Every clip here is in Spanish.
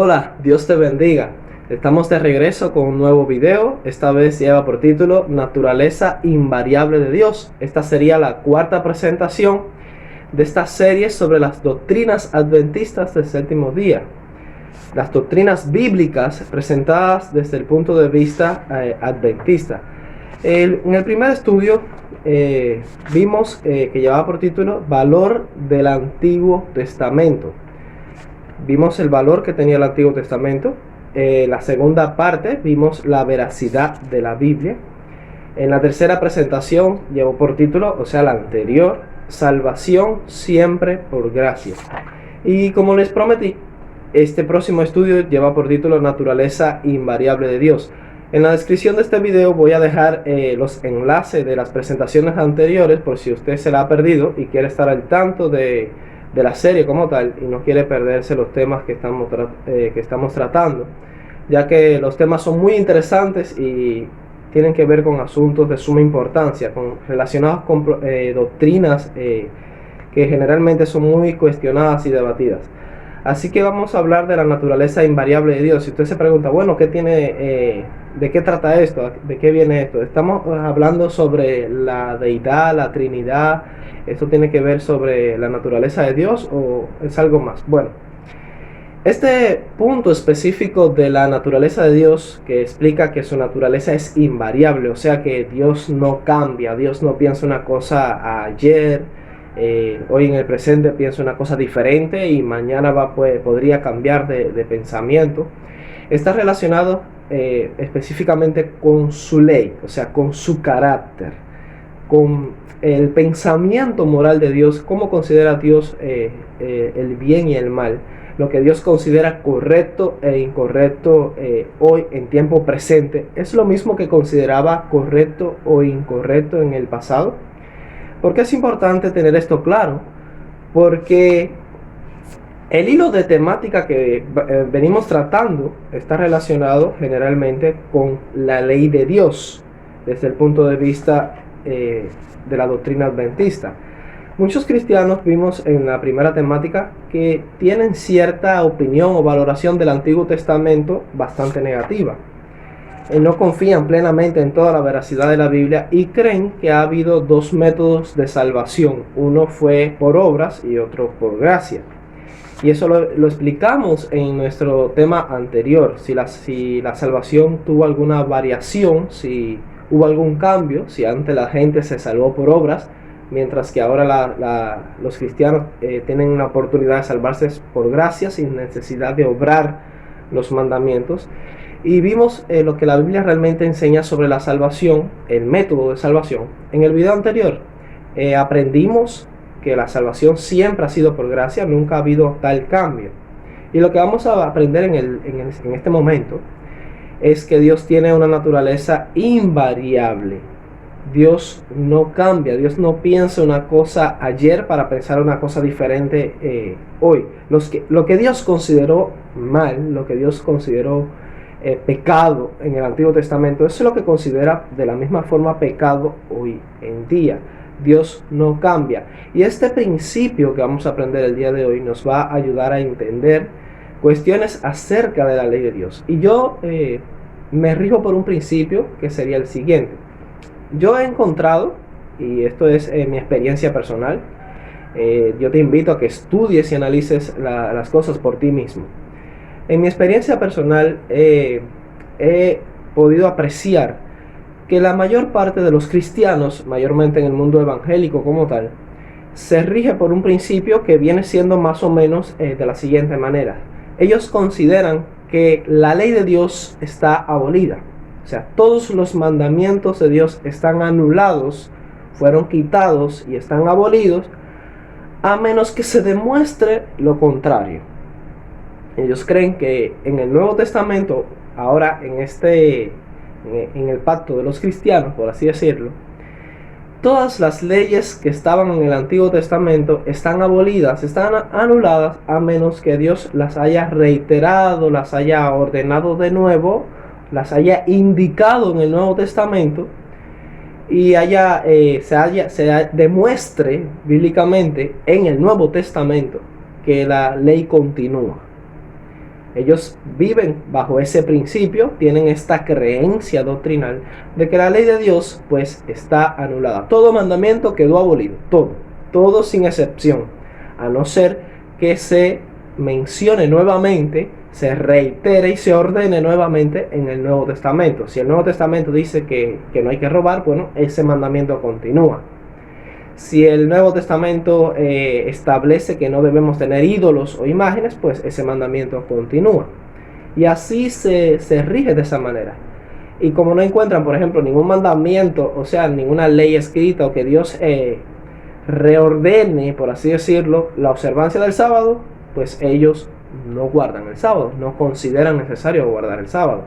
Hola, Dios te bendiga. Estamos de regreso con un nuevo video. Esta vez lleva por título Naturaleza invariable de Dios. Esta sería la cuarta presentación de esta serie sobre las doctrinas adventistas del séptimo día. Las doctrinas bíblicas presentadas desde el punto de vista adventista. En el primer estudio vimos que llevaba por título Valor del Antiguo Testamento. Vimos el valor que tenía el Antiguo Testamento. La segunda parte vimos la veracidad de la Biblia. En la tercera presentación llevó por título, o sea la anterior, Salvación siempre por gracia. Y como les prometí, este próximo estudio lleva por título Naturaleza invariable de Dios. En la descripción de este video voy a dejar los enlaces de las presentaciones anteriores por si usted se la ha perdido y quiere estar al tanto de la serie como tal y no quiere perderse los temas que estamos tratando, ya que los temas son muy interesantes y tienen que ver con asuntos de suma importancia, relacionados con doctrinas que generalmente son muy cuestionadas y debatidas. Así que vamos a hablar de la naturaleza invariable de Dios. Si usted se pregunta, bueno, ¿qué tiene, de qué trata esto? ¿De qué viene esto? Estamos hablando sobre la deidad, la Trinidad. ¿Esto tiene que ver sobre la naturaleza de Dios o es algo más? Bueno, este punto específico de la naturaleza de Dios, que explica que su naturaleza es invariable, o sea que Dios no cambia, Dios no piensa una cosa ayer, hoy en el presente piensa una cosa diferente y mañana podría cambiar de pensamiento. Está relacionado específicamente con su ley, o sea, con su carácter, con el pensamiento moral de Dios, cómo considera Dios el bien y el mal, lo que Dios considera correcto e incorrecto hoy en tiempo presente, es lo mismo que consideraba correcto o incorrecto en el pasado. ¿Por qué es importante tener esto claro? Porque el hilo de temática que venimos tratando está relacionado generalmente con la ley de Dios desde el punto de vista de la doctrina adventista. Muchos cristianos vimos en la primera temática que tienen cierta opinión o valoración del Antiguo Testamento bastante negativa. No confían plenamente en toda la veracidad de la Biblia y creen que ha habido dos métodos de salvación. Uno fue por obras y otro por gracia. Y eso lo explicamos en nuestro tema anterior. Si la salvación tuvo alguna variación, si hubo algún cambio, si antes la gente se salvó por obras, mientras que ahora los cristianos tienen una oportunidad de salvarse por gracia sin necesidad de obrar los mandamientos. Y vimos lo que la Biblia realmente enseña sobre la salvación, el método de salvación. En el video anterior aprendimos que la salvación siempre ha sido por gracia, nunca ha habido tal cambio. Y lo que vamos a aprender en este momento es que Dios tiene una naturaleza invariable. Dios no cambia, Dios no piensa una cosa ayer para pensar una cosa diferente hoy. Lo que Dios consideró mal, lo que Dios consideró pecado en el Antiguo Testamento, eso es lo que considera de la misma forma pecado hoy en día. Dios no cambia. Y este principio que vamos a aprender el día de hoy nos va a ayudar a entender cuestiones acerca de la ley de Dios. Y yo me rijo por un principio que sería el siguiente. Yo he encontrado, y esto es mi experiencia personal, yo te invito a que estudies y analices las cosas por ti mismo. En mi experiencia personal he podido apreciar que la mayor parte de los cristianos, mayormente en el mundo evangélico como tal, se rige por un principio que viene siendo más o menos de la siguiente manera. Ellos consideran que la ley de Dios está abolida. O sea, todos los mandamientos de Dios están anulados, fueron quitados y están abolidos, a menos que se demuestre lo contrario. Ellos creen que en el Nuevo Testamento, ahora en el pacto de los cristianos, por así decirlo, todas las leyes que estaban en el Antiguo Testamento están abolidas, están anuladas, a menos que Dios las haya reiterado, las haya ordenado de nuevo, las haya indicado en el Nuevo Testamento y se demuestre bíblicamente en el Nuevo Testamento que la ley continúa. Ellos viven bajo ese principio, tienen esta creencia doctrinal de que la ley de Dios pues está anulada. Todo mandamiento quedó abolido, todo sin excepción, a no ser que se mencione nuevamente, se reitere y se ordene nuevamente en el Nuevo Testamento. Si el Nuevo Testamento dice que no hay que robar, bueno, ese mandamiento continúa. Si el Nuevo Testamento establece que no debemos tener ídolos o imágenes, pues ese mandamiento continúa. Y así se rige de esa manera. Y como no encuentran, por ejemplo, ningún mandamiento, o sea, ninguna ley escrita o que Dios reordene, por así decirlo, la observancia del sábado, pues ellos no guardan el sábado, no consideran necesario guardar el sábado.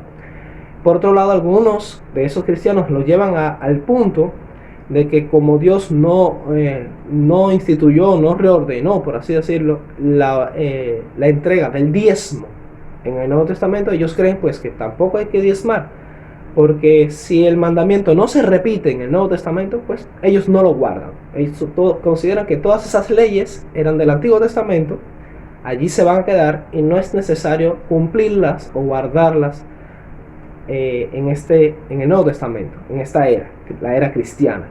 Por otro lado, algunos de esos cristianos lo llevan al punto de que como Dios no instituyó, no reordenó, por así decirlo, la entrega del diezmo en el Nuevo Testamento, ellos creen pues que tampoco hay que diezmar, porque si el mandamiento no se repite en el Nuevo Testamento, pues ellos no lo guardan. Ellos consideran que todas esas leyes eran del Antiguo Testamento, allí se van a quedar y no es necesario cumplirlas o guardarlas en el Nuevo Testamento, en esta era, la era cristiana.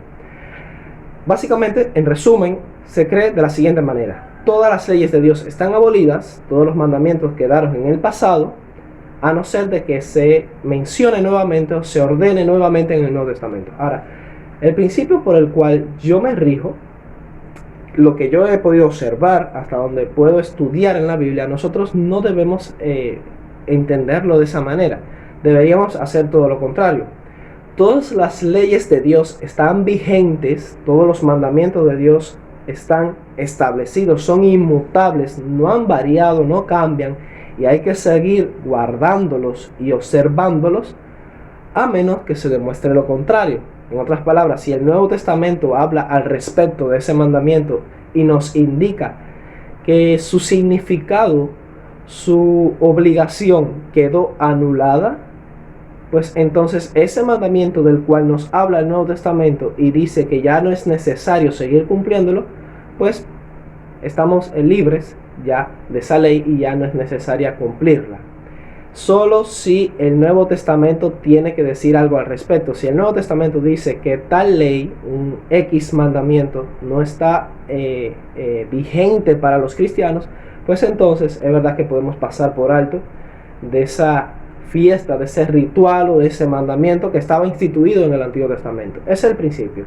Básicamente, en resumen, se cree de la siguiente manera: todas las leyes de Dios están abolidas, todos los mandamientos quedaron en el pasado, a no ser de que se mencione nuevamente o se ordene nuevamente en el Nuevo Testamento. Ahora, el principio por el cual yo me rijo, lo que yo he podido observar, hasta donde puedo estudiar en la Biblia, nosotros no debemos entenderlo de esa manera. Deberíamos hacer todo lo contrario. Todas las leyes de Dios están vigentes, todos los mandamientos de Dios están establecidos, son inmutables, no han variado, no cambian, y hay que seguir guardándolos y observándolos, a menos que se demuestre lo contrario. En otras palabras, si el Nuevo Testamento habla al respecto de ese mandamiento y nos indica que su significado, su obligación quedó anulada, pues entonces ese mandamiento del cual nos habla el Nuevo Testamento y dice que ya no es necesario seguir cumpliéndolo, pues estamos libres ya de esa ley y ya no es necesaria cumplirla. Solo si el Nuevo Testamento tiene que decir algo al respecto. Si el Nuevo Testamento dice que tal ley, un X mandamiento, no está vigente para los cristianos, pues entonces es verdad que podemos pasar por alto de esa fiesta, de ese ritual o de ese mandamiento que estaba instituido en el Antiguo Testamento. Ese es el principio.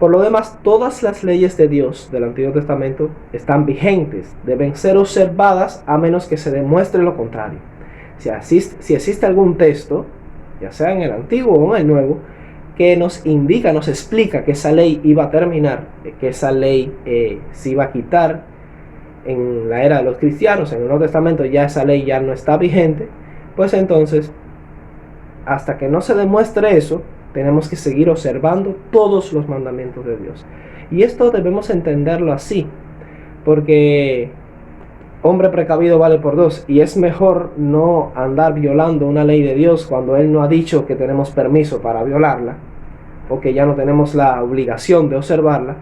Por lo demás, todas las leyes de Dios del Antiguo Testamento están vigentes, deben ser observadas a menos que se demuestre lo contrario. Si existe algún texto, ya sea en el Antiguo o en el Nuevo, que nos indica, nos explica que esa ley iba a terminar, que esa ley se iba a quitar en la era de los cristianos, en el Nuevo Testamento ya esa ley ya no está vigente, pues entonces, hasta que no se demuestre eso, tenemos que seguir observando todos los mandamientos de Dios. Y esto debemos entenderlo así, porque hombre precavido vale por dos, y es mejor no andar violando una ley de Dios cuando Él no ha dicho que tenemos permiso para violarla, o que ya no tenemos la obligación de observarla,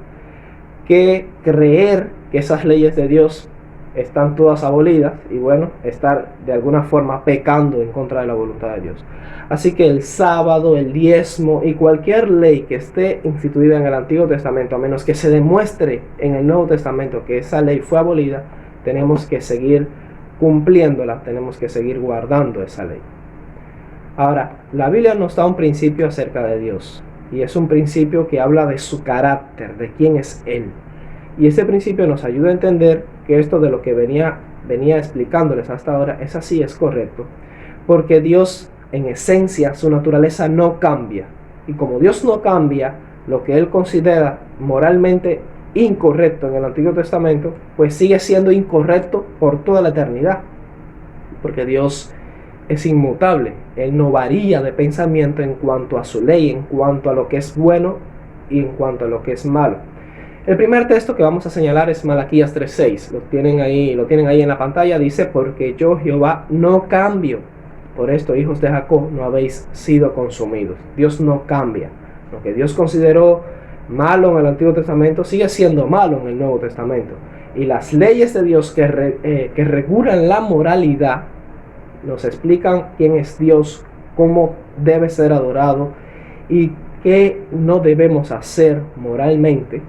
que creer que esas leyes de Dios están todas abolidas y bueno, estar de alguna forma pecando en contra de la voluntad de Dios. Así que el sábado, el diezmo y cualquier ley que esté instituida en el Antiguo Testamento, a menos que se demuestre en el Nuevo Testamento que esa ley fue abolida, tenemos que seguir cumpliéndola, tenemos que seguir guardando esa ley. Ahora, la Biblia nos da un principio acerca de Dios, y es un principio que habla de su carácter, de quién es Él. Y ese principio nos ayuda a entender que esto de lo que venía explicándoles hasta ahora es así, es correcto. Porque Dios, en esencia, su naturaleza no cambia. Y como Dios no cambia, lo que Él considera moralmente incorrecto en el Antiguo Testamento, pues sigue siendo incorrecto por toda la eternidad. Porque Dios es inmutable. Él no varía de pensamiento en cuanto a su ley, en cuanto a lo que es bueno y en cuanto a lo que es malo. El primer texto que vamos a señalar es Malaquías 3:6. Lo tienen ahí en la pantalla. Dice: porque yo, Jehová, no cambio. Por esto, hijos de Jacob, no habéis sido consumidos. Dios no cambia. Lo que Dios consideró malo en el Antiguo Testamento sigue siendo malo en el Nuevo Testamento. Y las leyes de Dios que regulan la moralidad nos explican quién es Dios, cómo debe ser adorado y qué no debemos hacer moralmente,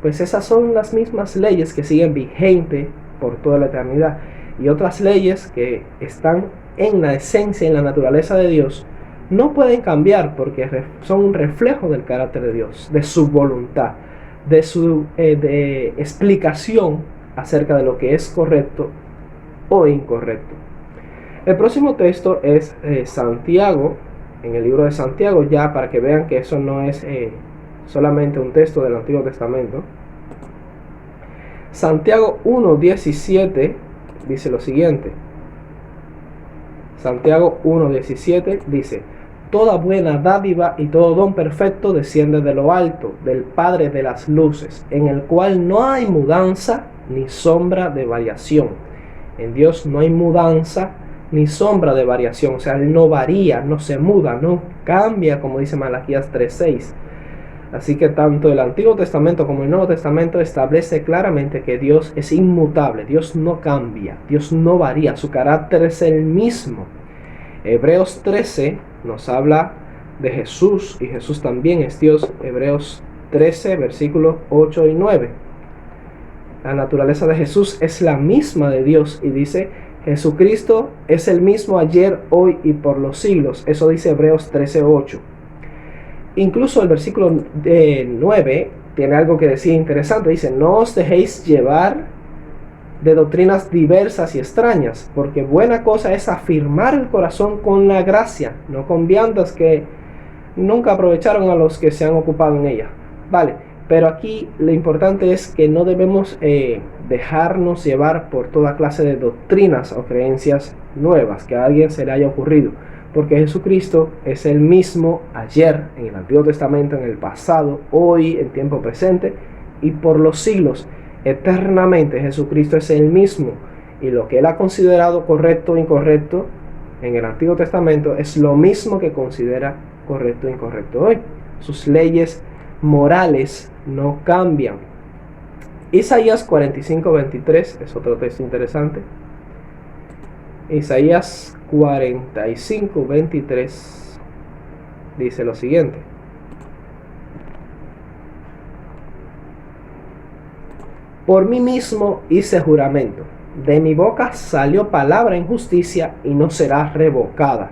pues esas son las mismas leyes que siguen vigentes por toda la eternidad. Y otras leyes que están en la esencia, en la naturaleza de Dios, no pueden cambiar porque son un reflejo del carácter de Dios, de su voluntad, de su de explicación acerca de lo que es correcto o incorrecto. El próximo texto es Santiago, en el libro de Santiago, ya para que vean que eso no es solamente un texto del Antiguo Testamento. Santiago 1:17 dice lo siguiente. Santiago 1:17 dice: toda buena dádiva y todo don perfecto desciende de lo alto, del Padre de las luces, en el cual no hay mudanza ni sombra de variación. En Dios no hay mudanza ni sombra de variación, o sea, Él no varía, no se muda, no cambia, como dice Malaquías 3:6. Así que tanto el Antiguo Testamento como el Nuevo Testamento establece claramente que Dios es inmutable, Dios no cambia, Dios no varía, su carácter es el mismo. Hebreos 13 nos habla de Jesús y Jesús también es Dios. Hebreos 13 versículos 8 y 9. La naturaleza de Jesús es la misma de Dios y dice: Jesucristo es el mismo ayer, hoy y por los siglos. Eso dice Hebreos 13:8. Incluso el versículo 9 tiene algo que decir interesante. Dice: no os dejéis llevar de doctrinas diversas y extrañas, porque buena cosa es afirmar el corazón con la gracia, no con viandas que nunca aprovecharon a los que se han ocupado en ella. Vale, pero aquí lo importante es que no debemos dejarnos llevar por toda clase de doctrinas o creencias nuevas que a alguien se le haya ocurrido, porque Jesucristo es el mismo ayer, en el Antiguo Testamento, en el pasado, hoy, en tiempo presente y por los siglos. Eternamente Jesucristo es el mismo, y lo que Él ha considerado correcto o incorrecto en el Antiguo Testamento es lo mismo que considera correcto o incorrecto hoy. Sus leyes morales no cambian. Isaías 45:23 es otro texto interesante. Isaías 45:23 dice lo siguiente: por mí mismo hice juramento, de mi boca salió palabra en justicia y no será revocada,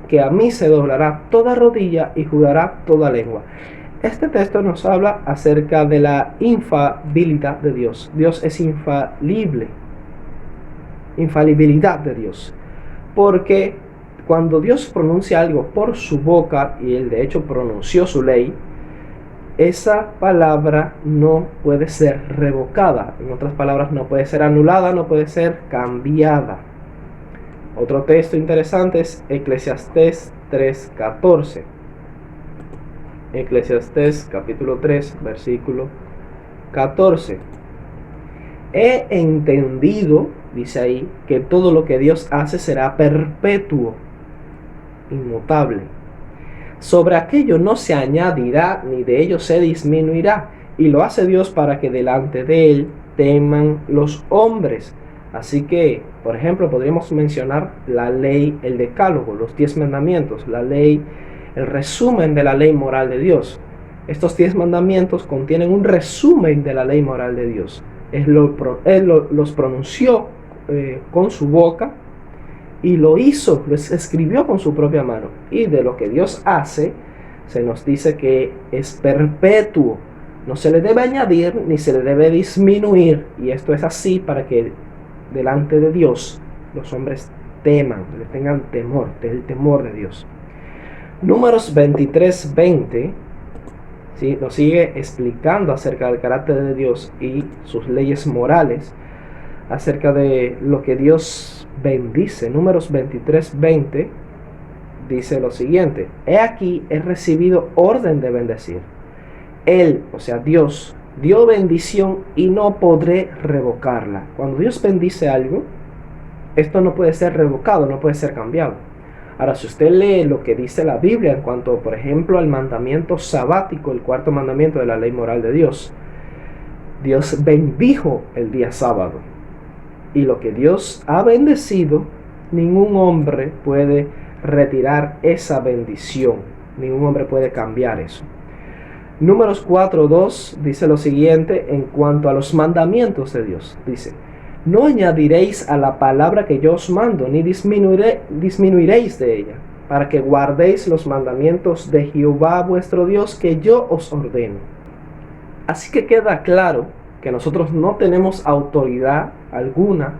que a mí se doblará toda rodilla y jurará toda lengua. Este texto nos habla acerca de la infalibilidad de Dios. Dios es infalible. Infalibilidad de Dios. Porque cuando Dios pronuncia algo por su boca, y Él de hecho pronunció su ley, esa palabra no puede ser revocada. En otras palabras, no puede ser anulada, no puede ser cambiada. Otro texto interesante es Eclesiastés 3:14. Eclesiastés capítulo 3, versículo 14. He entendido, dice ahí, que todo lo que Dios hace será perpetuo, inmutable. Sobre aquello no se añadirá, ni de ello se disminuirá, y lo hace Dios para que delante de Él teman los hombres. Así que, por ejemplo, podríamos mencionar la ley, el decálogo, los 10 mandamientos, la ley, el resumen de la ley moral de Dios. Estos 10 mandamientos contienen un resumen de la ley moral de Dios. Él los pronunció con su boca, y lo hizo, lo escribió con su propia mano. Y de lo que Dios hace, se nos dice que es perpetuo. No se le debe añadir ni se le debe disminuir. Y esto es así para que delante de Dios los hombres teman, le tengan temor, el temor de Dios. Números 23:20 ¿sí? Nos sigue explicando acerca del carácter de Dios y sus leyes morales, acerca de lo que Dios bendice. Números 23:20 dice lo siguiente: he aquí, he recibido orden de bendecir. Él, o sea Dios, dio bendición y no podré revocarla. Cuando Dios bendice algo, esto no puede ser revocado, no puede ser cambiado. Ahora, si usted lee lo que dice la Biblia en cuanto, por ejemplo, al mandamiento sabático, el cuarto mandamiento de la ley moral de Dios, Dios bendijo el día sábado. Y lo que Dios ha bendecido ningún hombre puede retirar esa bendición. Ningún hombre puede cambiar eso. Números 4:2 dice lo siguiente en cuanto a los mandamientos de Dios. Dice: no añadiréis a la palabra que yo os mando, ni disminuiréis de ella, para que guardéis los mandamientos de Jehová vuestro Dios que yo os ordeno. Así que queda claro que nosotros no tenemos autoridad alguna.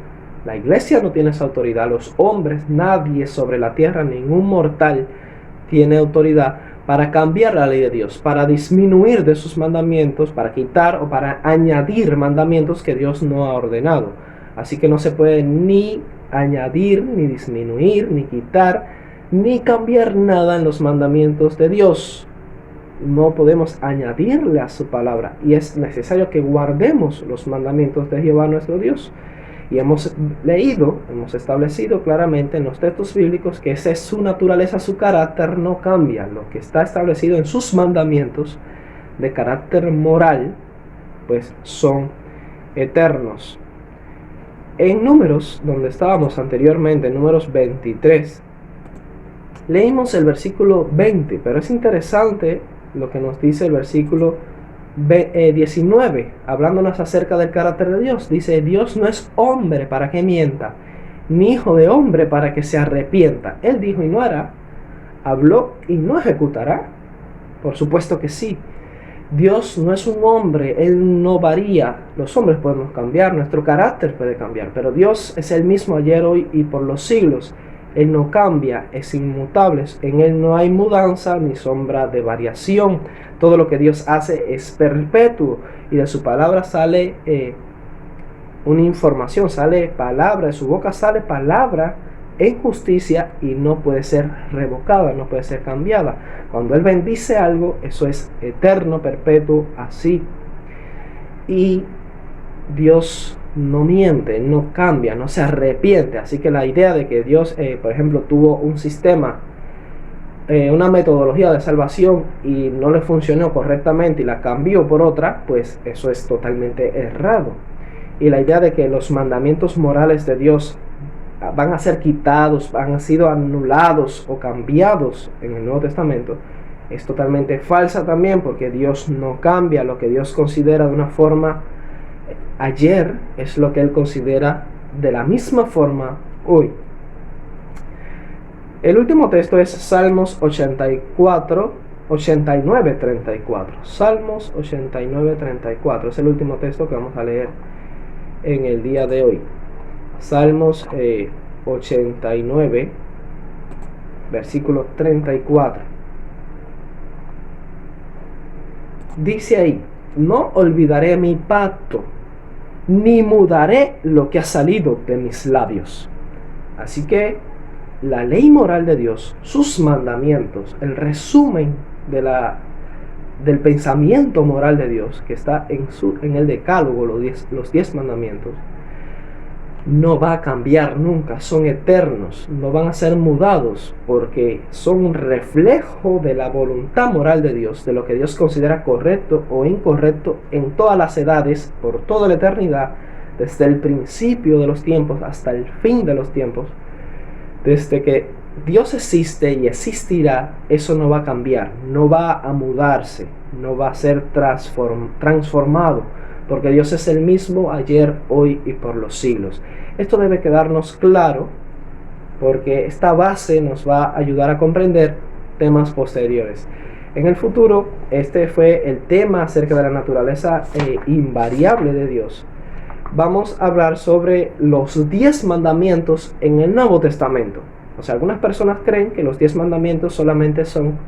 La iglesia no tiene esa autoridad, los hombres, nadie sobre la tierra, ningún mortal tiene autoridad para cambiar la ley de Dios, para disminuir de sus mandamientos, para quitar o para añadir mandamientos que Dios no ha ordenado. Así que no se puede ni añadir, ni disminuir, ni quitar, ni cambiar nada en los mandamientos de Dios. No podemos añadirle a su palabra, y es necesario que guardemos los mandamientos de Jehová nuestro Dios. Y hemos establecido claramente en los textos bíblicos que esa es su naturaleza, su carácter no cambia. Lo que está establecido en sus mandamientos de carácter moral, pues son eternos. En Números, donde estábamos anteriormente, en Números 23, leímos el versículo 20, pero es interesante lo que nos dice el versículo 19, hablándonos acerca del carácter de Dios. Dice: Dios no es hombre para que mienta, ni hijo de hombre para que se arrepienta. Él dijo y no hará, habló y no ejecutará. Por supuesto que sí. Dios no es un hombre, Él no varía. Los hombres podemos cambiar, nuestro carácter puede cambiar, pero Dios es el mismo ayer, hoy y por los siglos. Él no cambia, es inmutable, en Él no hay mudanza ni sombra de variación. Todo lo que Dios hace es perpetuo, y de su palabra sale una información, sale palabra, de su boca sale palabra en justicia y no puede ser revocada, no puede ser cambiada. Cuando Él bendice algo, eso es eterno, perpetuo, así. Y Dios no miente, no cambia, no se arrepiente. Así que la idea de que Dios, por ejemplo, tuvo un sistema, una metodología de salvación y no le funcionó correctamente y la cambió por otra, pues eso es totalmente errado. Y la idea de que los mandamientos morales de Dios van a ser quitados, han sido anulados o cambiados en el Nuevo Testamento, es totalmente falsa también, porque Dios no cambia. Lo que Dios considera de una forma ayer es lo que Él considera de la misma forma hoy. El último texto es Salmos 89:34. Salmos 89:34 es el último texto que vamos a leer en el día de hoy. Salmos 89, versículo 34. Dice ahí: no olvidaré mi pacto, ni mudaré lo que ha salido de mis labios. Así que la ley moral de Dios, sus mandamientos, el resumen del pensamiento moral de Dios que está en el decálogo, los 10 mandamientos, no va a cambiar nunca, son eternos, no van a ser mudados, porque son un reflejo de la voluntad moral de Dios, de lo que Dios considera correcto o incorrecto en todas las edades, por toda la eternidad, desde el principio de los tiempos hasta el fin de los tiempos. Desde que Dios existe y existirá, eso no va a cambiar, no va a mudarse, no va a ser transformado, porque Dios es el mismo ayer, hoy y por los siglos. Esto debe quedarnos claro, porque esta base nos va a ayudar a comprender temas posteriores. En el futuro, este fue el tema acerca de la naturaleza invariable de Dios. Vamos a hablar sobre los 10 mandamientos en el Nuevo Testamento. O sea, algunas personas creen que los 10 mandamientos solamente son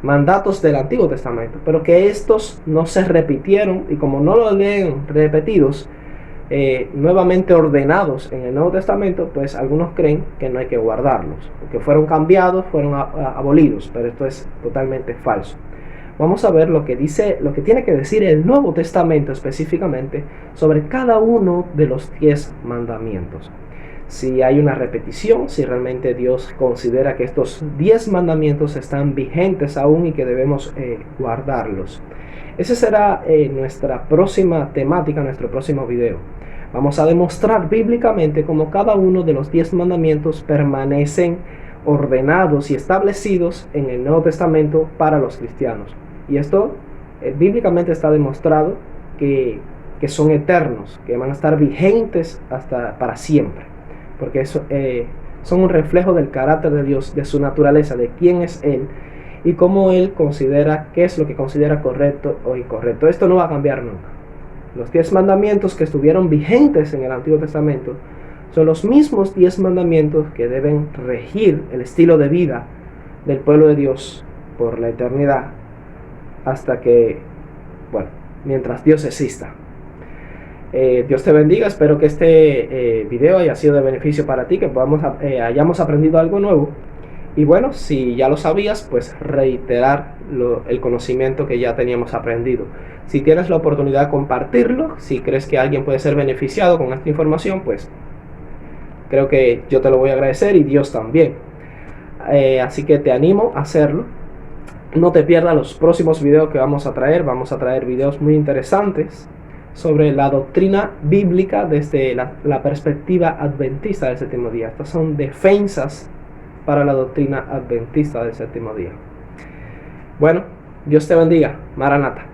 mandatos del Antiguo Testamento, pero que estos no se repitieron, y como no lo leen repetidos, nuevamente ordenados en el Nuevo Testamento, pues algunos creen que no hay que guardarlos, porque fueron cambiados, fueron abolidos, pero esto es totalmente falso. Vamos a ver lo que tiene que decir el Nuevo Testamento específicamente sobre cada uno de los 10 mandamientos. Si hay una repetición, si realmente Dios considera que estos 10 mandamientos están vigentes aún y que debemos guardarlos. Esa será nuestra próxima temática, nuestro próximo video. Vamos a demostrar bíblicamente cómo cada uno de los 10 mandamientos permanecen ordenados y establecidos en el Nuevo Testamento para los cristianos. Y esto bíblicamente está demostrado que son eternos, que van a estar vigentes hasta para siempre, porque eso, son un reflejo del carácter de Dios, de su naturaleza, de quién es Él y cómo Él considera, qué es lo que considera correcto o incorrecto. Esto no va a cambiar nunca. Los 10 mandamientos que estuvieron vigentes en el Antiguo Testamento son los mismos 10 mandamientos que deben regir el estilo de vida del pueblo de Dios por la eternidad, hasta que, bueno, mientras Dios exista. Dios te bendiga, espero que este video haya sido de beneficio para ti, que hayamos aprendido algo nuevo. Y bueno, si ya lo sabías, pues reiterar el conocimiento que ya teníamos aprendido. Si tienes la oportunidad de compartirlo, si crees que alguien puede ser beneficiado con esta información, pues creo que yo te lo voy a agradecer y Dios también. Así que te animo a hacerlo. No te pierdas los próximos videos que vamos a traer. Vamos a traer videos muy interesantes sobre la doctrina bíblica desde la perspectiva adventista del séptimo día. Estas son defensas para la doctrina adventista del séptimo día. Bueno, Dios te bendiga. Maranata.